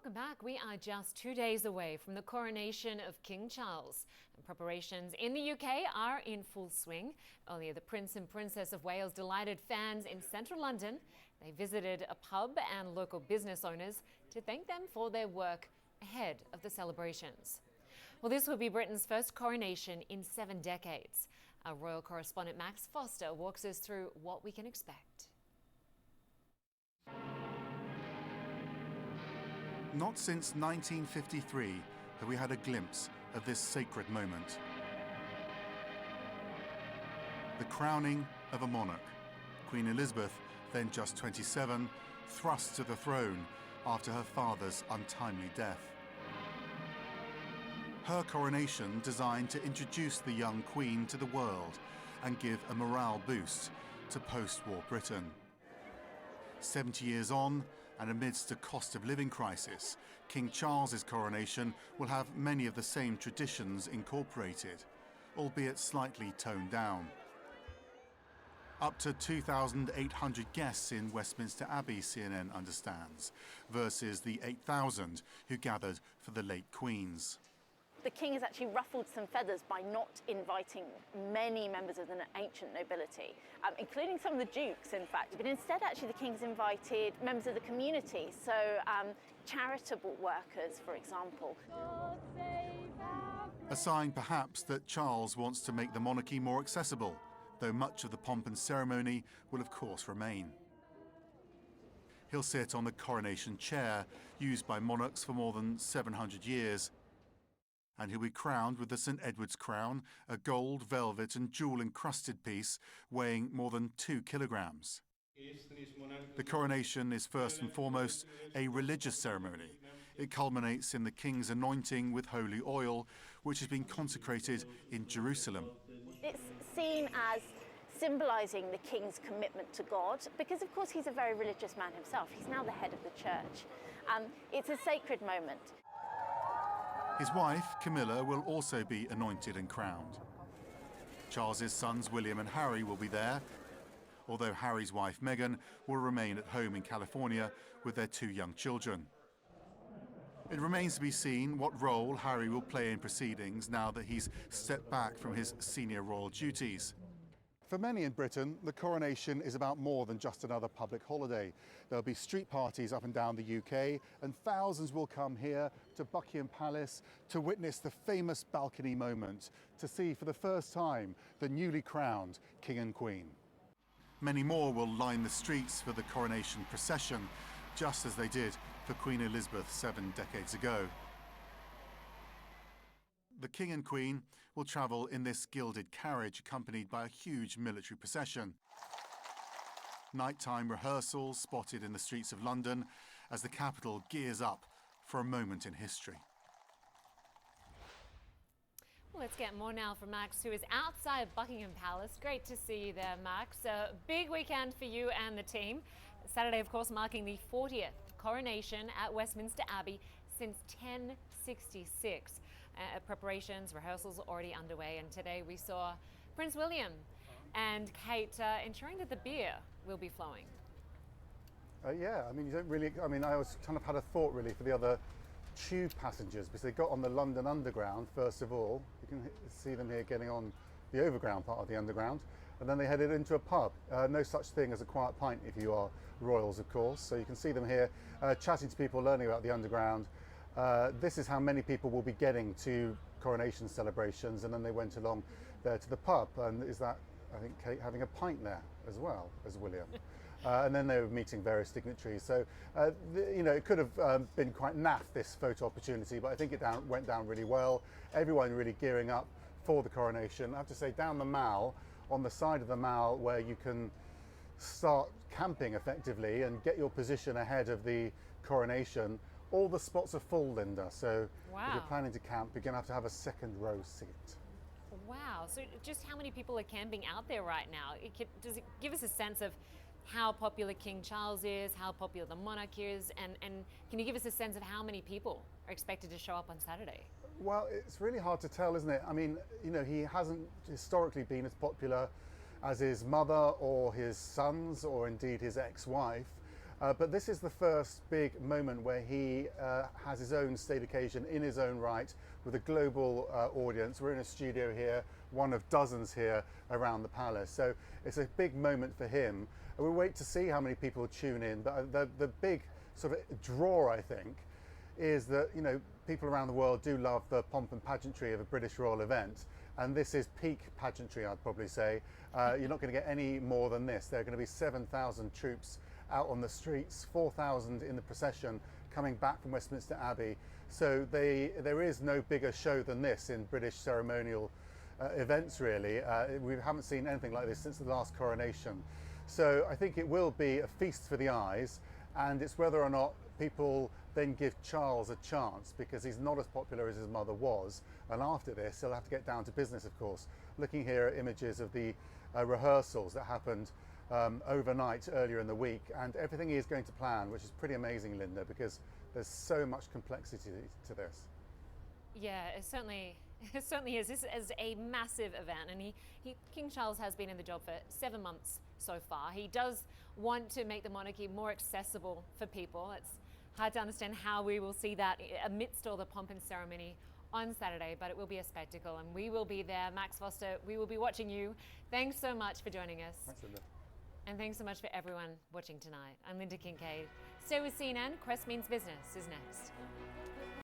Welcome back. We are just 2 days away from the coronation of King Charles, and preparations in the UK are in full swing. Earlier, the Prince and Princess of Wales delighted fans in central London. They visited a pub and local business owners to thank them for their work ahead of the celebrations. Well, this will be Britain's first coronation in 7 decades. Our royal correspondent Max Foster walks us through what we can expect. Not since 1953 have we had a glimpse of this sacred moment. The crowning of a monarch. Queen Elizabeth, then just 27, thrust to the throne after her father's untimely death. Her coronation designed to introduce the young Queen to the world and give a morale boost to post-war Britain. 70 years on, and amidst a cost of living crisis, King Charles's coronation will have many of the same traditions incorporated, albeit slightly toned down. Up to 2,800 guests in Westminster Abbey, CNN understands, versus the 8,000 who gathered for the late Queen's. The King has actually ruffled some feathers by not inviting many members of the ancient nobility, including some of the dukes, in fact. But instead, actually, the King's invited members of the community, so charitable workers, for example. A sign, perhaps, that Charles wants to make the monarchy more accessible, though much of the pomp and ceremony will, of course, remain. He'll sit on the coronation chair, used by monarchs for more than 700 years, and he'll be crowned with the St Edward's crown, a gold, velvet and jewel-encrusted piece weighing more than 2 kilograms. The coronation is first and foremost a religious ceremony. It culminates in the King's anointing with holy oil, which has been consecrated in Jerusalem. It's seen as symbolising the King's commitment to God, because of course he's a very religious man himself. He's now the head of the church. It's a sacred moment. His wife, Camilla, will also be anointed and crowned. Charles's sons, William and Harry, will be there, although Harry's wife, Meghan, will remain at home in California with their 2 young children. It remains to be seen what role Harry will play in proceedings now that he's stepped back from his senior royal duties. For many in Britain, the coronation is about more than just another public holiday. There'll be street parties up and down the UK, and thousands will come here to Buckingham Palace to witness the famous balcony moment, to see for the first time the newly crowned King and Queen. Many more will line the streets for the coronation procession, just as they did for Queen Elizabeth 7 decades ago. The King and Queen will travel in this gilded carriage accompanied by a huge military procession. Nighttime rehearsals spotted in the streets of London as the capital gears up for a moment in history. Well, let's get more now from Max, who is outside Buckingham Palace. Great to see you there, Max. A big weekend for you and the team. Saturday, of course, marking the 40th coronation at Westminster Abbey since 1066. Preparations, rehearsals are already underway, and today we saw Prince William and Kate ensuring that the beer will be flowing. Yeah, I mean, you don't really, I was kind of had a thought really for the other tube passengers, because they got on the London Underground first of all. You can see them here getting on the overground part of the Underground, and then they headed into a pub. No such thing as a quiet pint if you are royals, of course. So you can see them here chatting to people, learning about the Underground. This is how many people will be getting to coronation celebrations, and then they went along there to the pub, and is that, I think, Kate having a pint there as well as William. And then they were meeting various dignitaries. So, you know, it could have been quite naff, this photo opportunity, but I think it went down really well. Everyone really gearing up for the coronation. I have to say, down the Mall, on the side of the Mall where you can start camping effectively and get your position ahead of the coronation, all the spots are full, Lynda, so wow. If you're planning to camp, you're going to have a second row seat. Wow, so just how many people are camping out there right now? Does it give us a sense of how popular King Charles is, how popular the monarch is, and can you give us a sense of how many people are expected to show up on Saturday? Well, it's really hard to tell, isn't it? I mean, you know, he hasn't historically been as popular as his mother or his sons or indeed his ex-wife. But this is the first big moment where he has his own state occasion in his own right with a global audience. We're in a studio here, one of dozens here around the palace. So it's a big moment for him. And we'll wait to see how many people tune in. But the big sort of draw, I think, is that, you know, people around the world do love the pomp and pageantry of a British royal event. And this is peak pageantry, I'd probably say. You're not going to get any more than this. There are going to be 7,000 troops out on the streets, 4,000 in the procession coming back from Westminster Abbey. So there is no bigger show than this in British ceremonial events, really. We haven't seen anything like this since the last coronation. So I think it will be a feast for the eyes, and it's whether or not people then give Charles a chance, because he's not as popular as his mother was. And after this, he'll have to get down to business, of course. Looking here at images of the rehearsals that happened overnight earlier in the week, and everything is going to plan, which is pretty amazing, Lynda, because there's so much complexity to this. Yeah, it certainly is. This is a massive event, and King Charles has been in the job for 7 months so far. He does want to make the monarchy more accessible for people. It's hard to understand how we will see that amidst all the pomp and ceremony on Saturday, but it will be a spectacle, and we will be there. Max Foster, we will be watching you. Thanks so much for joining us. Thanks, Lynda. And thanks so much for everyone watching tonight. I'm Lynda Kinkade. Stay with CNN. Quest Means Business is next.